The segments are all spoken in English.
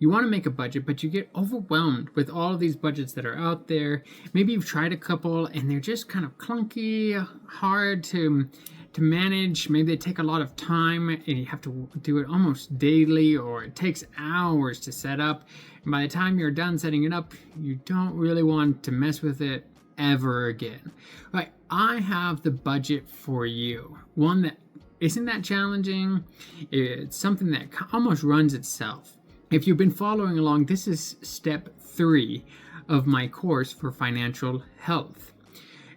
You want to make a budget, but you get overwhelmed with all of these budgets that are out there. Maybe you've tried a couple and they're just kind of clunky, hard to manage. Maybe they take a lot of time and you have to do it almost daily, or it takes hours to set up. And by the time you're done setting it up, you don't really want to mess with it ever again. Right, I have the budget for you. One that isn't that challenging. It's something that almost runs itself. If you've been following along, this is step 3 of my course for financial health.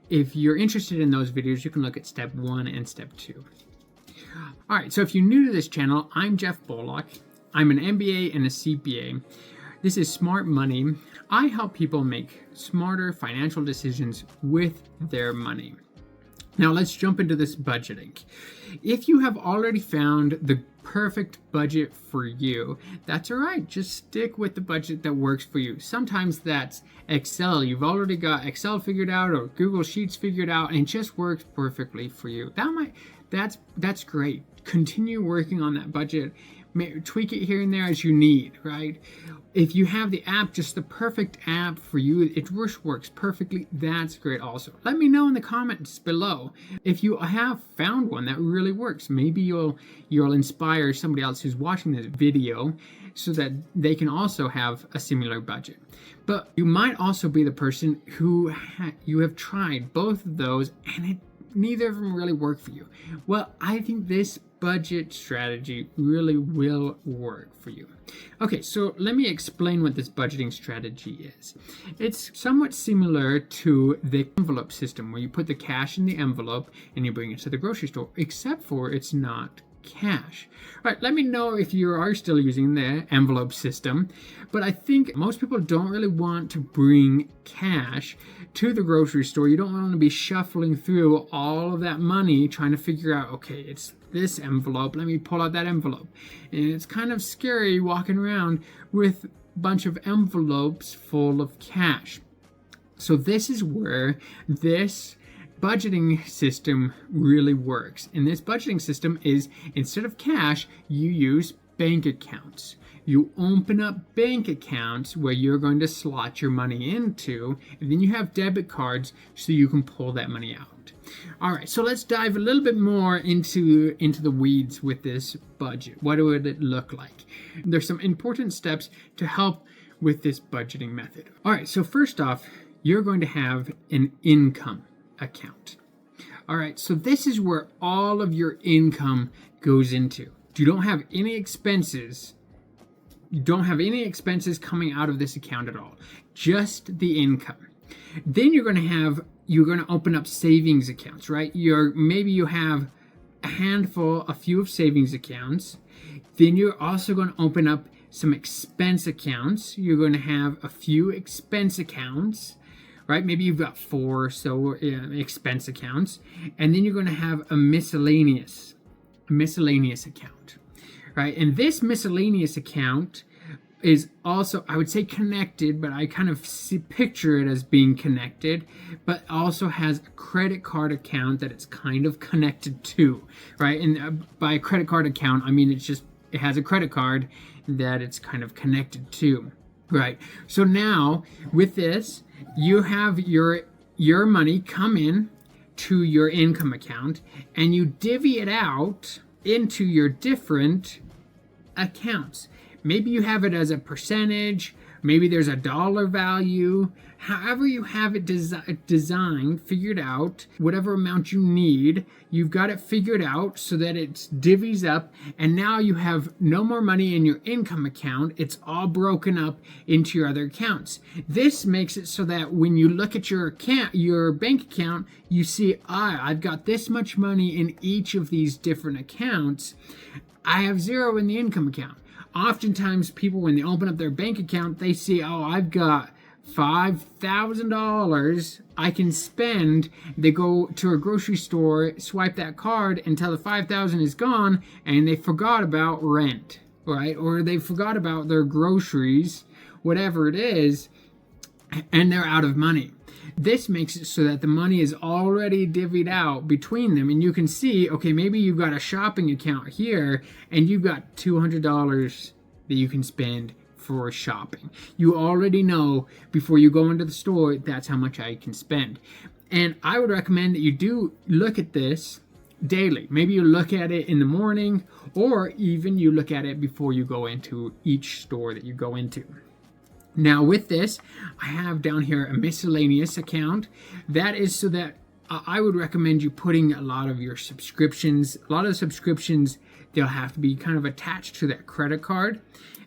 If you're interested in those videos, you can look at step 1 and step 2. All right, so if you're new to this channel, I'm Jeff Bulloch. I'm an MBA and a CPA. This is Smart Money. I help people make smarter financial decisions with their money. Now let's jump into this budgeting. If you have already found the perfect budget for you, that's all right. Just stick with the budget that works for you. Sometimes that's Excel. You've already got Excel figured out, or Google Sheets figured out, and it just works perfectly for you. That's great. Continue working on that budget. Tweak it here and there as you need, right? If you have the app, just the perfect app for you, it works perfectly, that's great also. Let me know in the comments below if you have found one that really works. Maybe you'll inspire somebody else who's watching this video so that they can also have a similar budget. But you might also be the person who you have tried both of those and neither of them really work for you. Well, I think this budget strategy really will work for you. Okay, so let me explain what this budgeting strategy is. It's somewhat similar to the envelope system, where you put the cash in the envelope and you bring it to the grocery store, except for it's not cash. All right, let me know if you are still using the envelope system, but I think most people don't really want to bring cash to the grocery store. You don't want to be shuffling through all of that money trying to figure out, okay, it's this envelope, let me pull out that envelope. And it's kind of scary walking around with a bunch of envelopes full of cash. So this is where this budgeting system really works. And this budgeting system is, instead of cash, you use bank accounts. You open up bank accounts where you're going to slot your money into, and then you have debit cards so you can pull that money out. All right, so let's dive a little bit more into the weeds with this budget. What would it look like? There's some important steps to help with this budgeting method. All right, so first off, you're going to have an income account. All right, so this is where all of your income goes into. You don't have any expenses. You don't have any expenses coming out of this account at all, just the income. Then you're going to open up savings accounts, right? Maybe you have a few of savings accounts. Then you're also going to open up some expense accounts. You're going to have a few expense accounts, right? Maybe you've got 4 or so expense accounts. And then you're going to have a miscellaneous account, right? And this miscellaneous account is also, I would say, connected, but I kind of picture it as being connected, but also has a credit card account that it's kind of connected to, right? And by a credit card account, I mean it has a credit card that it's kind of connected to, right? So now with this, you have your money come in to your income account, and you divvy it out into your different accounts. Maybe you have it as a percentage, maybe there's a dollar value. However you have it designed, figured out, whatever amount you need, you've got it figured out so that it divvies up, and now you have no more money in your income account. It's all broken up into your other accounts. This makes it so that when you look at your bank account, you see, I've got this much money in each of these different accounts. I have 0 in the income account. Oftentimes people, when they open up their bank account, they see, I've got $5,000 I can spend. They go to a grocery store, swipe that card until the $5,000 is gone, and they forgot about rent, right? Or they forgot about their groceries, whatever it is, and they're out of money. This makes it so that the money is already divvied out between them, and you can see, okay, maybe you've got a shopping account here, and you've got $200 that you can spend for shopping. You already know before you go into the store, that's how much I can spend. And I would recommend that you do look at this daily. Maybe you look at it in the morning, or even you look at it before you go into each store that you go into. Now with this, I have down here a miscellaneous account. That is so that I would recommend you putting a lot of your subscriptions. A lot of subscriptions, they'll have to be kind of attached to that credit card.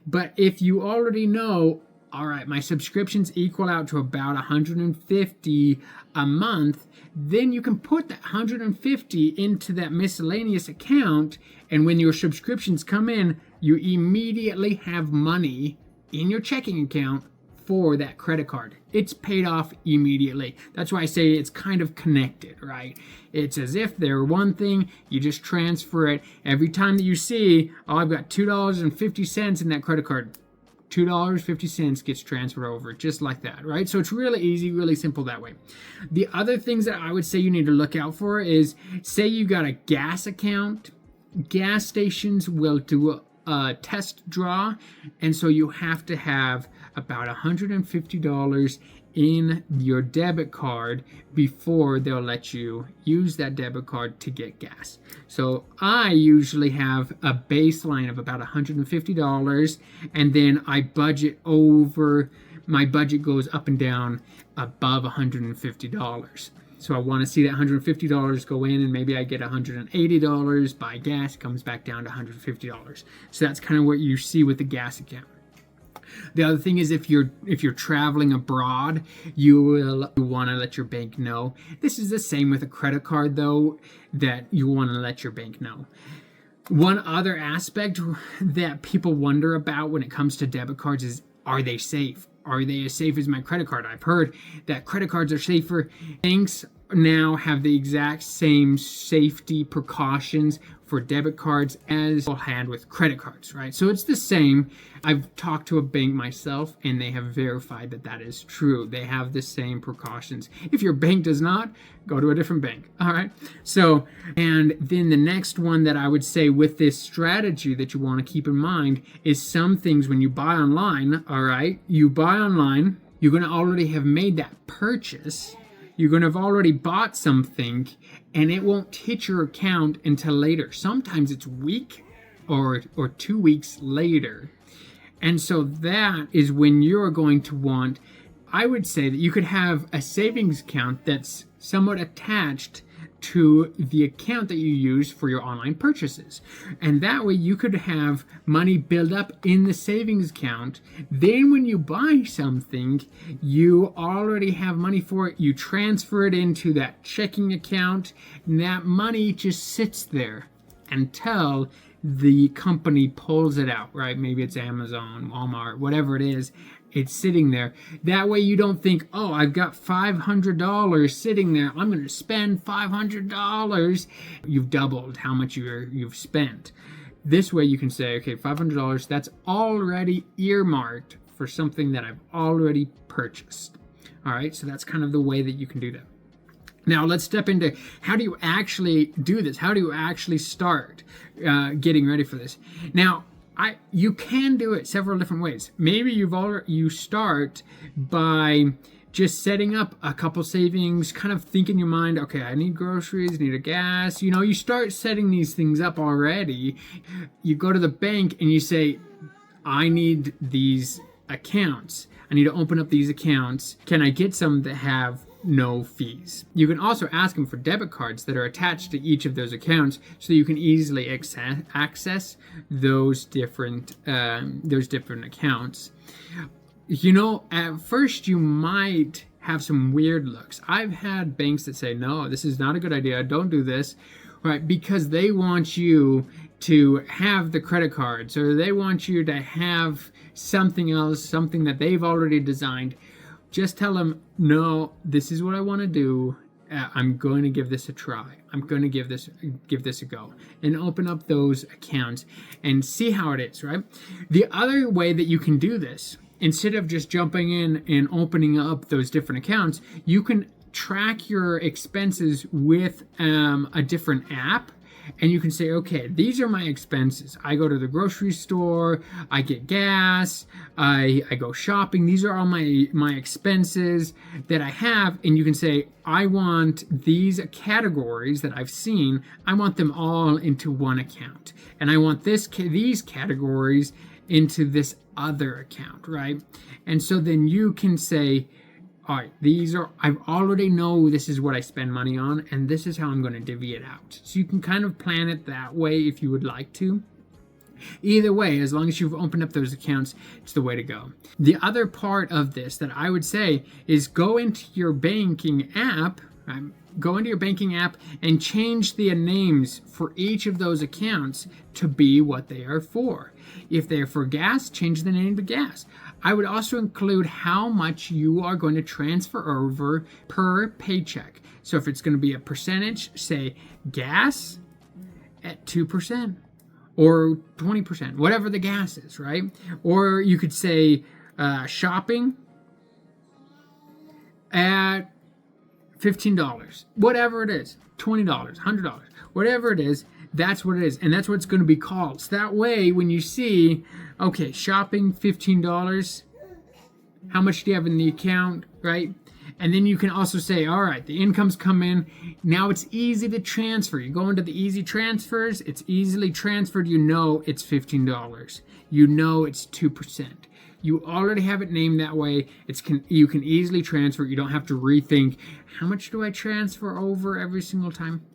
But if you already know, all right, my subscriptions equal out to about $150 a month, then you can put that $150 into that miscellaneous account, and when your subscriptions come in, you immediately have money in your checking account for that credit card. It's paid off immediately. That's why I say it's kind of connected, right? It's as if they're one thing, you just transfer it. Every time that you see, oh, I've got $2.50 in that credit card, $2.50 gets transferred over just like that, right? So it's really easy, really simple that way. The other things that I would say you need to look out for is, say you got a gas account. Gas stations will do a test draw, and so you have to have about $150 in your debit card before they'll let you use that debit card to get gas. So I usually have a baseline of about $150, and then I budget over. My budget goes up and down above $150. So I want to see that $150 go in, and maybe I get $180, buy gas, comes back down to $150. So that's kind of what you see with the gas account. The other thing is, if you're traveling abroad, you will want to let your bank know. This is the same with a credit card, though, that you want to let your bank know. One other aspect that people wonder about when it comes to debit cards is, are they safe? Are they as safe as my credit card? I've heard that credit cards are safer. Banks now have the exact same safety precautions for debit cards as people had with credit cards, right? So it's the same. I've talked to a bank myself, and they have verified that that is true. They have the same precautions. If your bank does not, go to a different bank, all right? So, and then the next one that I would say with this strategy that you want to keep in mind is, some things when you buy online, all right, you buy online, you're going to already have made that purchase. You're going to have already bought something, and it won't hit your account until later. Sometimes it's a week or 2 weeks later. And so that is when you're going to want, I would say that you could have a savings account that's somewhat attached to the account that you use for your online purchases. And that way you could have money build up in the savings account. Then when you buy something, you already have money for it. You transfer it into that checking account, and that money just sits there until the company pulls it out, right? Maybe it's Amazon, Walmart, whatever it is. It's sitting there. That way you don't think, oh, I've got $500 sitting there, I'm going to spend $500. You've doubled how much you've spent. This way you can say, okay, $500, that's already earmarked for something that I've already purchased. All right, so that's kind of the way that you can do that. Now let's step into, how do you actually do this? How do you actually start getting ready for this? Now, you can do it several different ways. Maybe you start by just setting up a couple savings, kind of think in your mind, okay, I need groceries, need a gas. You know, you start setting these things up already. You go to the bank and you say, I need these accounts. I need to open up these accounts. Can I get some that have no fees? You can also ask them for debit cards that are attached to each of those accounts, so you can easily access those different accounts. You know, at first you might have some weird looks. I've had banks that say, no, this is not a good idea, don't do this, right? Because they want you to have the credit card, so they want you to have something else, something that they've already designed. Just tell them, no, this is what I want to do. I'm going to give this a try. I'm going to give this a go, and open up those accounts and see how it is, right? The other way that you can do this, instead of just jumping in and opening up those different accounts, you can track your expenses with a different app. and you can say, okay, these are my expenses. I go to the grocery store, I get gas, I go shopping. These are all my expenses that I have. And you can say, I want these categories that I've seen, I want them all into one account. And I want these categories into this other account, right? And so then you can say, all right, I already know this is what I spend money on, and this is how I'm going to divvy it out. So you can kind of plan it that way if you would like to. Either way, as long as you've opened up those accounts, it's the way to go. The other part of this that I would say is go into your banking app, and change the names for each of those accounts to be what they are for. If they're for gas, change the name to gas. I would also include how much you are going to transfer over per paycheck. So if it's going to be a percentage, say gas at 2% or 20%, whatever the gas is, right? Or you could say shopping at $15, whatever it is, $20, $100, whatever it is, that's what it is. And that's what it's going to be called. So that way, when you see, okay, shopping, $15, how much do you have in the account, right? And then you can also say, all right, the incomes come in. Now it's easy to transfer. You go into the easy transfers. It's easily transferred. You know it's $15. You know it's 2%. You already have it named that way. You can easily transfer. You don't have to rethink, how much do I transfer over every single time?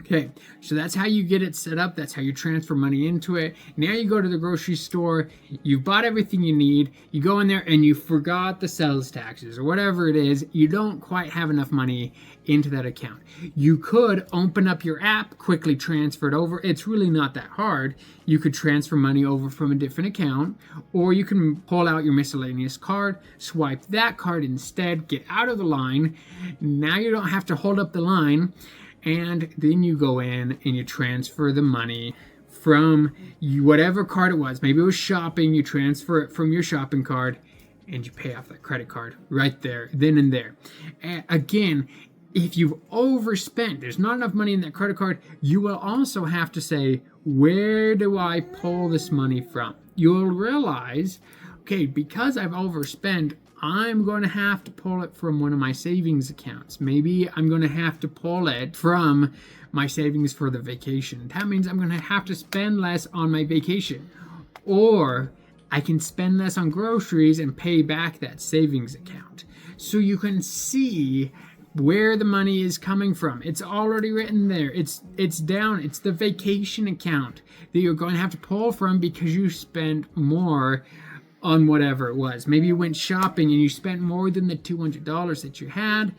Okay, so that's how you get it set up. That's how you transfer money into it. Now you go to the grocery store, you've bought everything you need, you go in there and you forgot the sales taxes or whatever it is, you don't quite have enough money into that account. You could open up your app, quickly transfer it over. It's really not that hard. You could transfer money over from a different account, or you can pull out your miscellaneous card, swipe that card instead, get out of the line. Now you don't have to hold up the line. And then you go in and you transfer the money from whatever card it was. Maybe it was shopping. You transfer it from your shopping card and you pay off that credit card right there, then and there. And again, if you've overspent, there's not enough money in that credit card, you will also have to say, where do I pull this money from? You'll realize, okay, because I've overspent, I'm going to have to pull it from one of my savings accounts. Maybe I'm going to have to pull it from my savings for the vacation. That means I'm going to have to spend less on my vacation. Or I can spend less on groceries and pay back that savings account. So you can see where the money is coming from. It's already written there. It's down. It's the vacation account that you're going to have to pull from because you spent more on whatever it was. Maybe you went shopping and you spent more than the $200 that you had.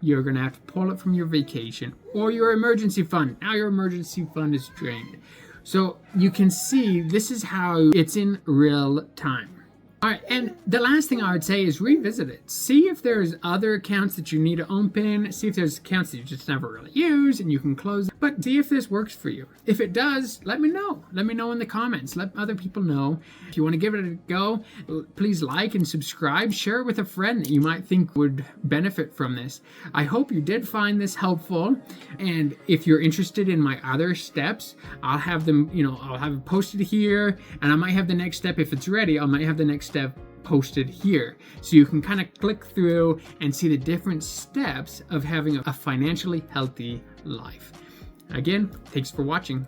You're going to have to pull it from your vacation or your emergency fund. Now your emergency fund is drained. So you can see this is how it's in real time. All right, and the last thing I would say is revisit it. See if there's other accounts that you need to open. See if there's accounts that you just never really use and you can close. But see if this works for you. If it does, let me know. Let me know in the comments. Let other people know. If you want to give it a go, please like and subscribe. Share it with a friend that you might think would benefit from this. I hope you did find this helpful. And if you're interested in my other steps, I'll have them, I'll have it posted here. And I might have the next step, if it's ready, I might have the next step posted here. So you can kind of click through and see the different steps of having a financially healthy life. Again, thanks for watching.